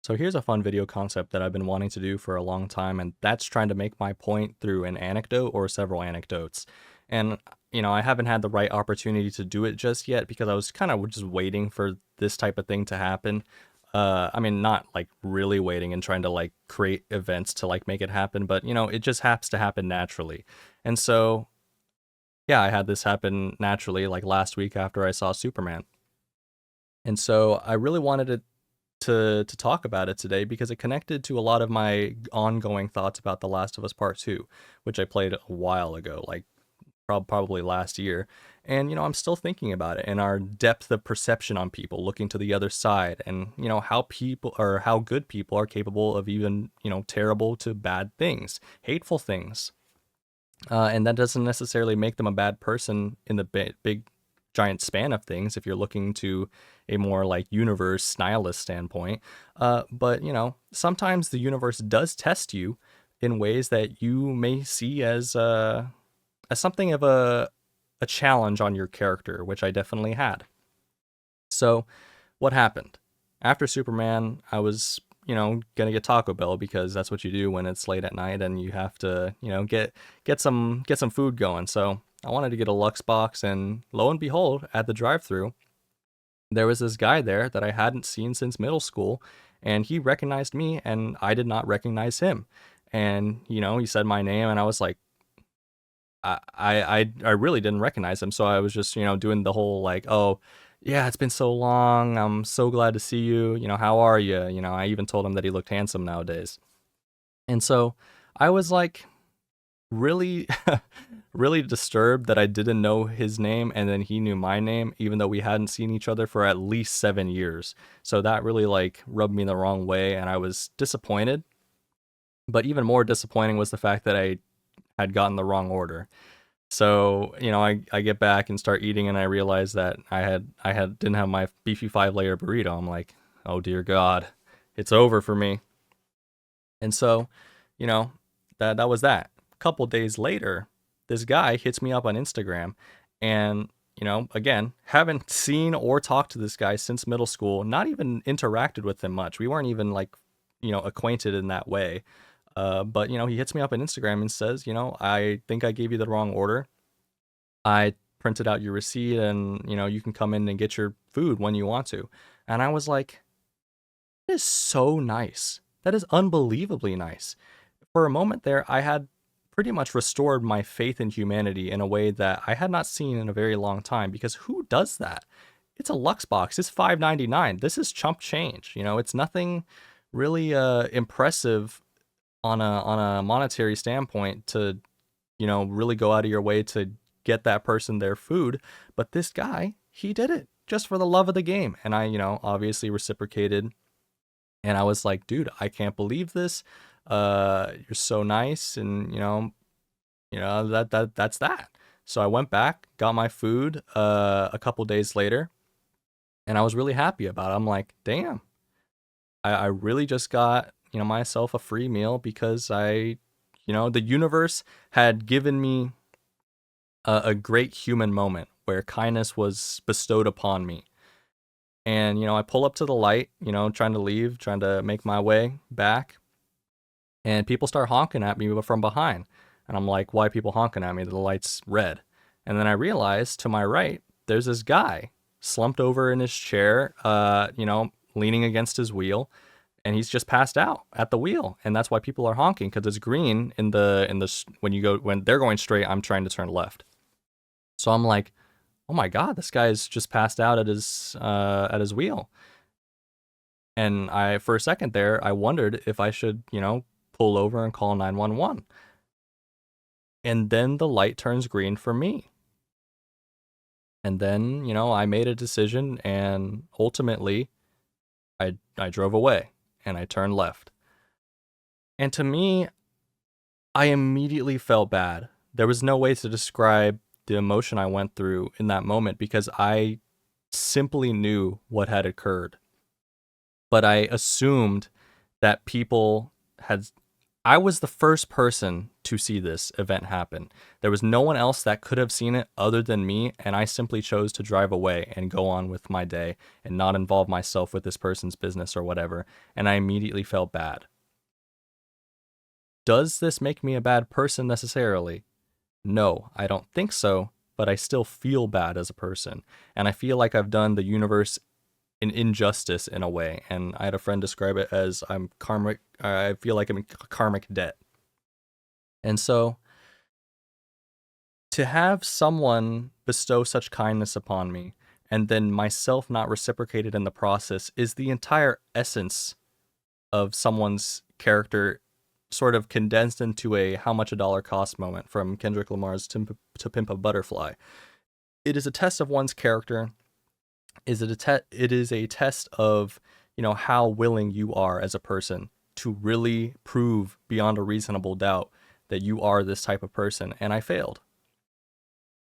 So here's a fun video concept that I've been wanting to do for a long time, and that's trying to make my point through an anecdote or several anecdotes. And, I haven't had the right opportunity to do it just yet because I was kind of just waiting for this type of thing to happen. I mean, not like really waiting and trying to like create events to like make it happen, but it just happens to happen naturally. And so, yeah, I had this happen naturally like last week after I saw Superman. And so I really wanted to talk about it today because it connected to a lot of my ongoing thoughts about The Last of Us Part 2, which I played a while ago, like probably last year. And I'm still thinking about it and our depth of perception on people looking to the other side, and how people or how good people are capable of even, terrible to bad things, hateful things. And that doesn't necessarily make them a bad person in the big giant span of things if you're looking to a more like universe nihilist standpoint. But sometimes the universe does test you in ways that you may see as something of a challenge on your character, which I definitely had. So what happened? After Superman, I was, gonna get Taco Bell because that's what you do when it's late at night and you have to, get some food going. So I wanted to get a Lux box, and lo and behold, at the drive-through, there was this guy there that I hadn't seen since middle school, and he recognized me and I did not recognize him. And, he said my name and I was like, I really didn't recognize him. So I was just, doing the whole like, oh, yeah, it's been so long. I'm so glad to see you. How are you? I even told him that he looked handsome nowadays. And so I was like really, really disturbed that I didn't know his name and then he knew my name, even though we hadn't seen each other for at least 7 years. So that really like rubbed me the wrong way and I was disappointed. But even more disappointing was the fact that I had gotten the wrong order. So, I get back and start eating and I realize that I didn't have my beefy 5 layer burrito. I'm like, oh dear God, it's over for me. And so, you know, that was that. A couple days later, this guy hits me up on Instagram and again, haven't seen or talked to this guy since middle school, not even interacted with him much. We weren't even like, acquainted in that way. But he hits me up on Instagram and says, I think I gave you the wrong order. I printed out your receipt and, you can come in and get your food when you want to. And I was like, that is so nice. That is unbelievably nice. For a moment there, I had pretty much restored my faith in humanity in a way that I had not seen in a very long time, because who does that? It's a Lux box. It's $5.99. This is chump change. It's nothing really impressive on a monetary standpoint to really go out of your way to get that person their food. But this guy, he did it just for the love of the game, and I obviously reciprocated. And I was like, dude, I can't believe this. You're so nice. And that's that. So I went back, got my food a couple days later, and I was really happy about it. I'm like, damn, I really just got, myself a free meal because the universe had given me a great human moment where kindness was bestowed upon me. And, I pull up to the light, trying to leave, trying to make my way back. And people start honking at me from behind. And I'm like, why are people honking at me? The light's red. And then I realize to my right, there's this guy slumped over in his chair, leaning against his wheel, and he's just passed out at the wheel. And that's why people are honking, because it's green in the when they're going straight, I'm trying to turn left. So I'm like, oh my God, this guy's just passed out at his wheel. And for a second there, I wondered if I should, pull over and call 911. And then the light turns green for me. And then, I made a decision, and ultimately I drove away and I turned left. And to me, I immediately felt bad. There was no way to describe the emotion I went through in that moment because I simply knew what had occurred. But I assumed that people had I was the first person to see this event happen. There was no one else that could have seen it other than me, and I simply chose to drive away and go on with my day and not involve myself with this person's business or whatever, and I immediately felt bad. Does this make me a bad person necessarily? No, I don't think so, but I still feel bad as a person, and I feel like I've done the universe an injustice in a way, and I had a friend describe it as I'm karmic. I feel like I'm in karmic debt. And so to have someone bestow such kindness upon me and then myself not reciprocated in the process is the entire essence of someone's character sort of condensed into a how much a dollar costs moment from Kendrick Lamar's to Pimp a Butterfly. It is a test of one's character. It is a test of, how willing you are as a person to really prove beyond a reasonable doubt that you are this type of person. And I failed.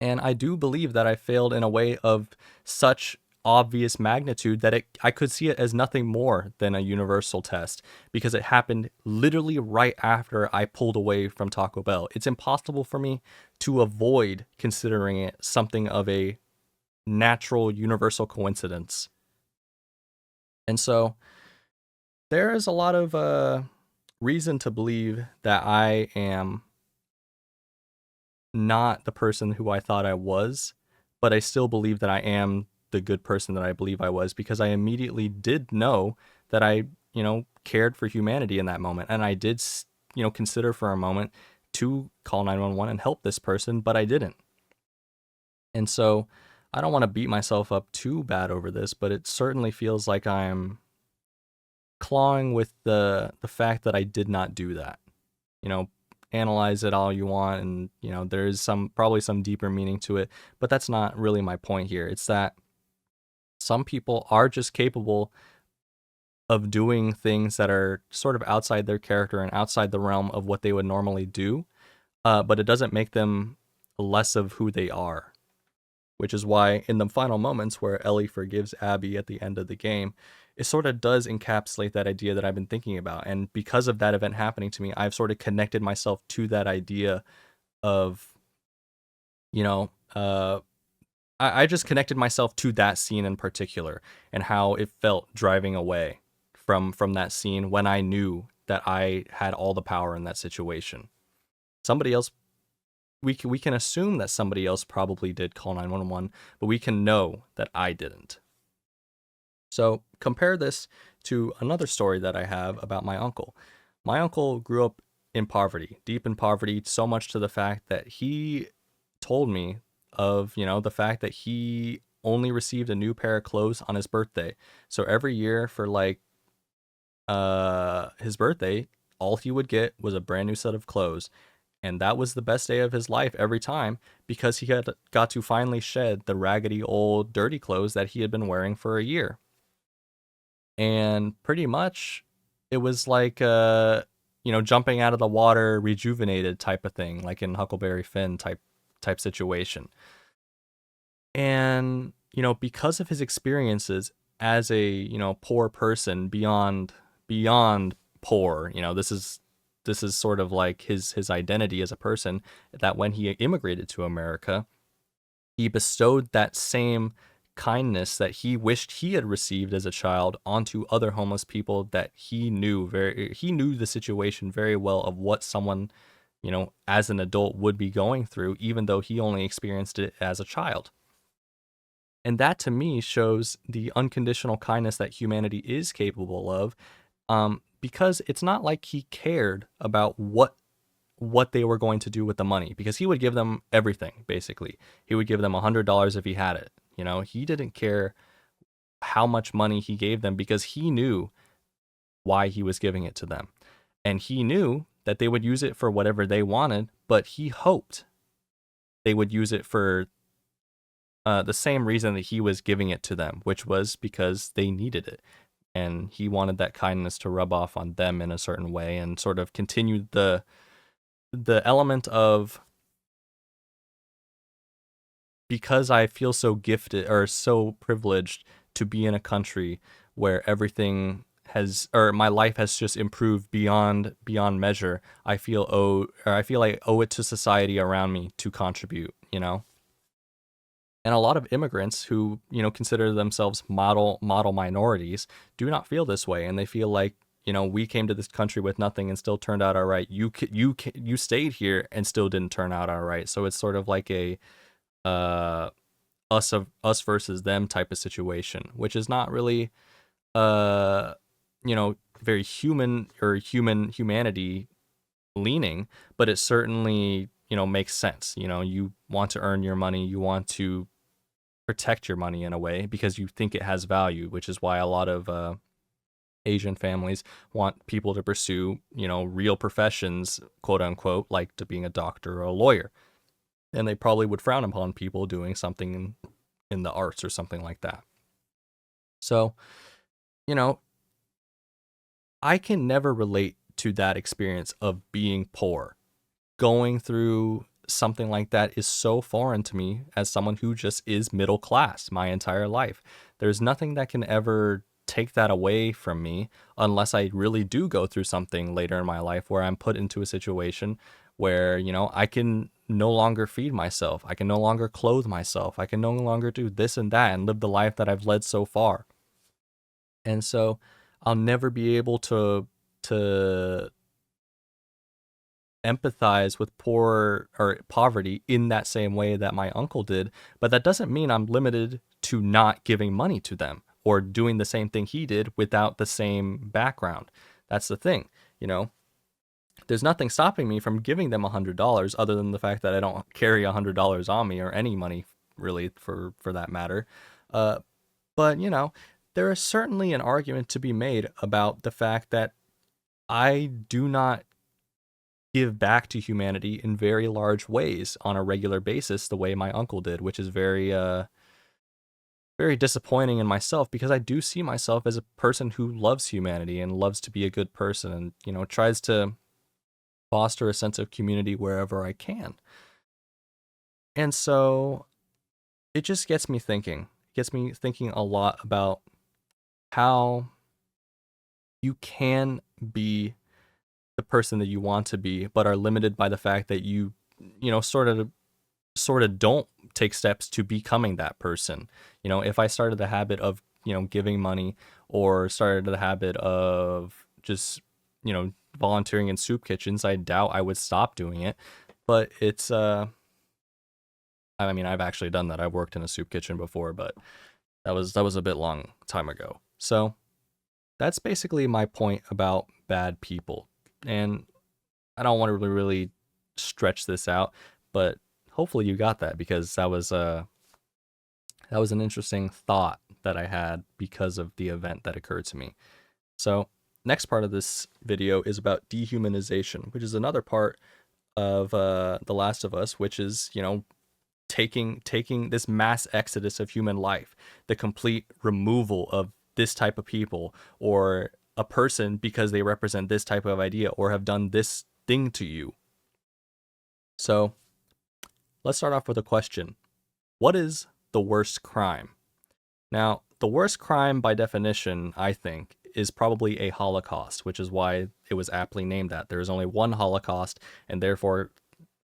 And I do believe that I failed in a way of such obvious magnitude that I could see it as nothing more than a universal test because it happened literally right after I pulled away from Taco Bell. It's impossible for me to avoid considering it something of a natural universal coincidence. And so there is a lot of reason to believe that I am not the person who I thought I was, but I still believe that I am the good person that I believe I was because I immediately did know that I, cared for humanity in that moment. And I did, consider for a moment to call 911 and help this person, but I didn't. And so I don't want to beat myself up too bad over this, but it certainly feels like I'm clawing with the fact that I did not do that. You know, analyze it all you want, and there is probably some deeper meaning to it, but that's not really my point here. It's that some people are just capable of doing things that are sort of outside their character and outside the realm of what they would normally do, but it doesn't make them less of who they are. Which is why in the final moments where Ellie forgives Abby at the end of the game, it sort of does encapsulate that idea that I've been thinking about. And because of that event happening to me, I've sort of connected myself to that idea of, you know, uh, I just connected myself to that scene in particular and how it felt driving away from that scene when I knew that I had all the power in that situation. Somebody else, we can assume that somebody else probably did call 911, but we can know that I didn't. So compare this to another story that I have about my uncle. My uncle grew up in poverty, deep in poverty, so much to the fact that he told me of, the fact that he only received a new pair of clothes on his birthday. So every year for like his birthday, all he would get was a brand new set of clothes. And that was the best day of his life every time because he had got to finally shed the raggedy old dirty clothes that he had been wearing for a year. And pretty much it was like jumping out of the water rejuvenated type of thing, like in Huckleberry Finn type situation. And because of his experiences as a poor person, beyond poor, this is sort of like his identity as a person, that when he immigrated to America, he bestowed that same kindness that he wished he had received as a child onto other homeless people that he knew the situation very well of what someone, as an adult would be going through, even though he only experienced it as a child. And that to me shows the unconditional kindness that humanity is capable of, because it's not like he cared about what they were going to do with the money, because he would give them everything. Basically, he would give them $100 if he had it. He didn't care how much money he gave them because he knew why he was giving it to them, and he knew that they would use it for whatever they wanted, but he hoped they would use it for the same reason that he was giving it to them, which was because they needed it. And he wanted that kindness to rub off on them in a certain way and sort of continue the element of, because I feel so gifted or so privileged to be in a country where everything my life has just improved beyond measure. I feel like I owe it to society around me to contribute, you know? And a lot of immigrants who, consider themselves model minorities do not feel this way, and they feel like, we came to this country with nothing and still turned out all right. You stayed here and still didn't turn out all right. So it's sort of like a uh us versus them type of situation, which is not really uh very human or humanity leaning, but it certainly, makes sense. You want to earn your money, you want to protect your money in a way because you think it has value, which is why a lot of Asian families want people to pursue, real professions, quote unquote, like to being a doctor or a lawyer. And they probably would frown upon people doing something in the arts or something like that. So, you know, I can never relate to that experience of being poor. Going through something like that is so foreign to me as someone who just is middle class my entire life. There's nothing that can ever take that away from me unless I really do go through something later in my life where I'm put into a situation where, I can no longer feed myself. I can no longer clothe myself. I can no longer do this and that and live the life that I've led so far. And so I'll never be able to empathize with poor or poverty in that same way that my uncle did, but that doesn't mean I'm limited to not giving money to them or doing the same thing he did without the same background. That's the thing, There's nothing stopping me from giving them $100 other than the fact that I don't carry $100 on me or any money really for that matter. But there is certainly an argument to be made about the fact that I do not give back to humanity in very large ways on a regular basis the way my uncle did, which is very disappointing in myself because I do see myself as a person who loves humanity and loves to be a good person and, tries to foster a sense of community wherever I can. And so it just gets me thinking. It gets me thinking a lot about how you can be the person that you want to be, but are limited by the fact that you sort of don't take steps to becoming that person. If I started the habit of, giving money or started the habit of just, volunteering in soup kitchens, I doubt I would stop doing it. But it's I mean, I've actually done that. I've worked in a soup kitchen before, but that was a bit long time ago. So that's basically my point about bad people. And I don't want to really stretch this out, but hopefully you got that because that was an interesting thought that I had because of the event that occurred to me. So next part of this video is about dehumanization, which is another part of The Last of Us, which is, taking this mass exodus of human life, the complete removal of this type of people or a person because they represent this type of idea or have done this thing to you. So let's start off with a question. What is the worst crime? Now, the worst crime by definition, I think, is probably a Holocaust, which is why it was aptly named that. There is only one Holocaust, and therefore,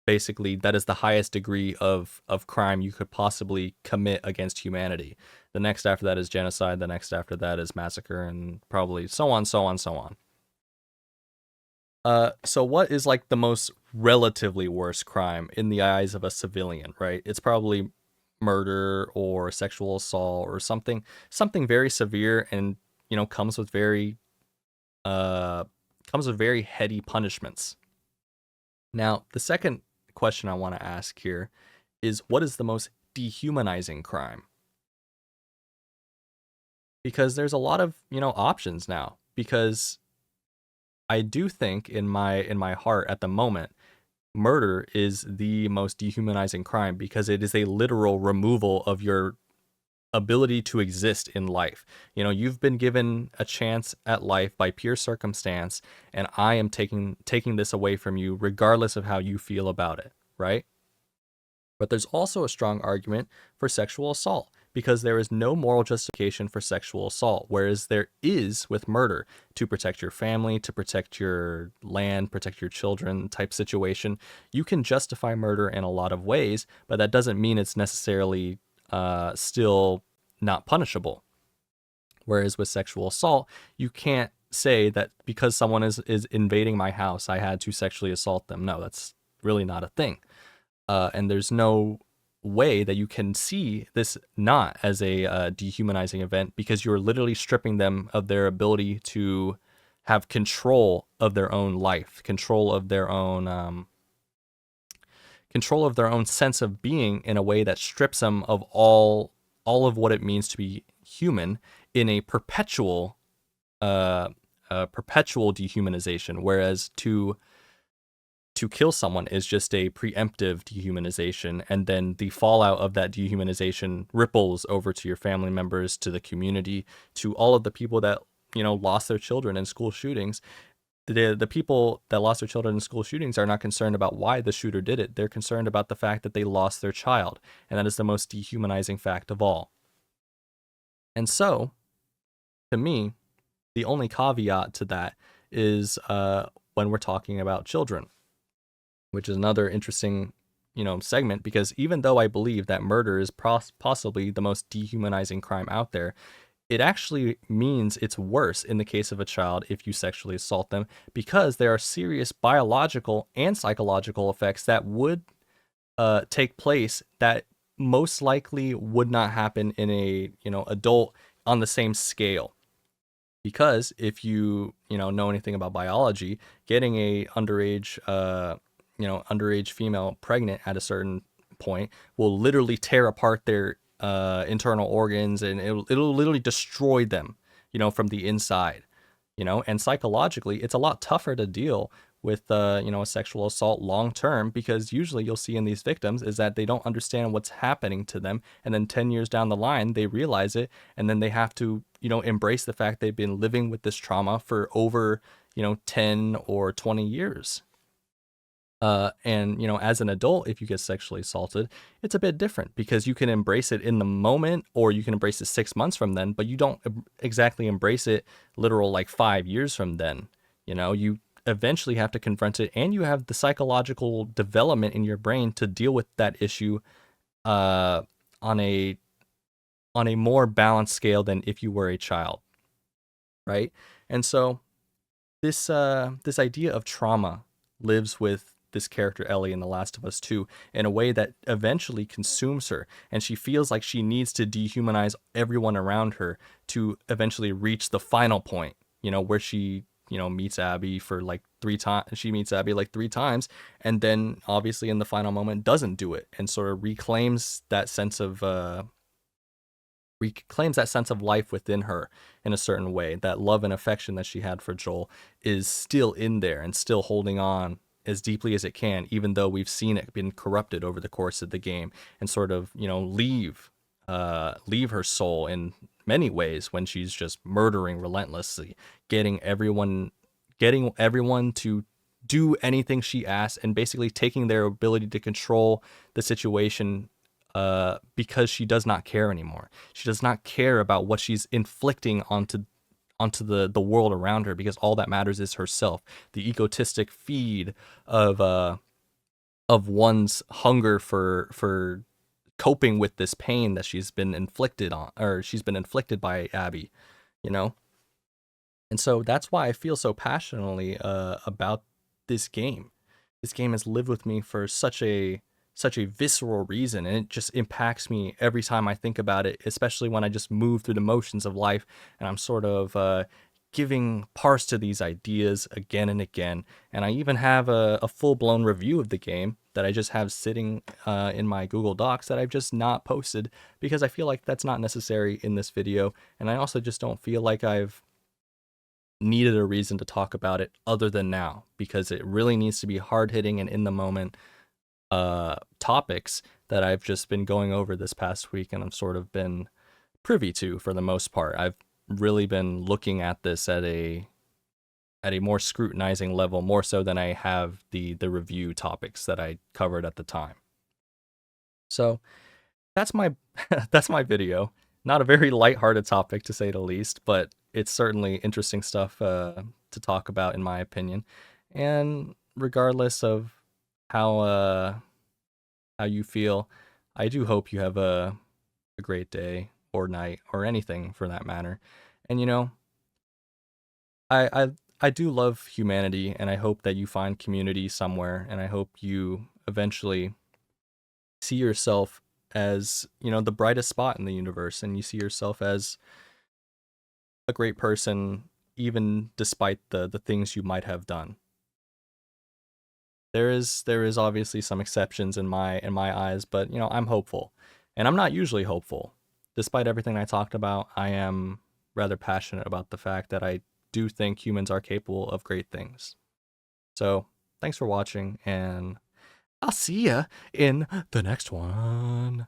basically, that is the highest degree of crime you could possibly commit against humanity. The next after that is genocide, the next after that is massacre, and probably so on, so on, so on. So what is like the most relatively worst crime in the eyes of a civilian, right? It's probably murder or sexual assault or something very severe and, comes with very heady punishments. Now, the second question I want to ask here is what is the most dehumanizing crime? Because there's a lot of, options now because I do think in my heart at the moment, murder is the most dehumanizing crime because it is a literal removal of your ability to exist in life. You've been given a chance at life by pure circumstance, and I am taking this away from you regardless of how you feel about it, right? But there's also a strong argument for sexual assault because there is no moral justification for sexual assault, whereas there is with murder, to protect your family, to protect your land, protect your children type situation. You can justify murder in a lot of ways, but that doesn't mean it's necessarily still not punishable. Whereas with sexual assault, you can't say that because someone is invading my house, I had to sexually assault them. No, that's really not a thing. And there's no way that you can see this not as a dehumanizing event, because you're literally stripping them of their ability to have control of their own life, control of their own sense of being, in a way that strips them of all of what it means to be human, in a perpetual dehumanization. Whereas to kill someone is just a preemptive dehumanization, and then the fallout of that dehumanization ripples over to your family members, to the community, to all of the people that lost their children in school shootings. The people that lost their children in school shootings are not concerned about why the shooter did it. They're concerned about the fact that they lost their child, and that is the most dehumanizing fact of all. And so, to me, the only caveat to that is when we're talking about children, which is another interesting, segment, because even though I believe that murder is possibly the most dehumanizing crime out there, it actually means it's worse in the case of a child if you sexually assault them, because there are serious biological and psychological effects that would take place that most likely would not happen in a adult on the same scale. Because if know anything about biology, getting a underage female pregnant at a certain point will literally tear apart their internal organs, and it'll literally destroy them, from the inside, and psychologically, it's a lot tougher to deal with, a sexual assault long term, because usually you'll see in these victims is that they don't understand what's happening to them. And then 10 years down the line, they realize it. And then they have to, embrace the fact they've been living with this trauma for over, 10 or 20 years. And as an adult, if you get sexually assaulted, it's a bit different, because you can embrace it in the moment, or you can embrace it 6 months from then, but you don't exactly embrace it literal like 5 years from then. You eventually have to confront it, and you have the psychological development in your brain to deal with that issue on a more balanced scale than if you were a child, right? And so this idea of trauma lives with this character Ellie in The Last of Us 2 in a way that eventually consumes her, and she feels like she needs to dehumanize everyone around her to eventually reach the final point, where she meets Abby for like 3 times. She meets Abby like 3 times, and then obviously in the final moment doesn't do it, and sort of reclaims that sense of life within her in a certain way. That love and affection that she had for Joel is still in there and still holding on as deeply as it can, even though we've seen it been corrupted over the course of the game, and sort of leave her soul in many ways when she's just murdering relentlessly, getting everyone to do anything she asks, and basically taking their ability to control the situation, because she does not care anymore. She does not care about what she's inflicting onto the world around her, because all that matters is herself. The egotistic feed of one's hunger for coping with this pain that she's been inflicted by Abby, you know? And so that's why I feel so passionately about this game. This game has lived with me for such a visceral reason, and it just impacts me every time I think about it, especially when I just move through the motions of life, and I'm sort of giving parse to these ideas again and again. And I even have a full-blown review of the game that I just have sitting in my Google Docs that I've just not posted, because I feel like that's not necessary in this video, and I also just don't feel like I've needed a reason to talk about it other than now, because it really needs to be hard-hitting and in the moment topics that I've just been going over this past week, and I've sort of been privy to for the most part. I've really been looking at this at a more scrutinizing level, more so than I have the review topics that I covered at the time. So that's my that's my video. Not a very lighthearted topic to say the least, but it's certainly interesting stuff to talk about in my opinion. And regardless of how uh, how you feel, I do hope you have a great day or night or anything for that matter. And I I I do love humanity, and I hope that you find community somewhere, and I hope you eventually see yourself as, the brightest spot in the universe, and you see yourself as a great person even despite the things you might have done. There is obviously some exceptions in my eyes, but I'm hopeful. And I'm not usually hopeful. Despite everything I talked about, I am rather passionate about the fact that I do think humans are capable of great things. So, thanks for watching, and I'll see ya in the next one.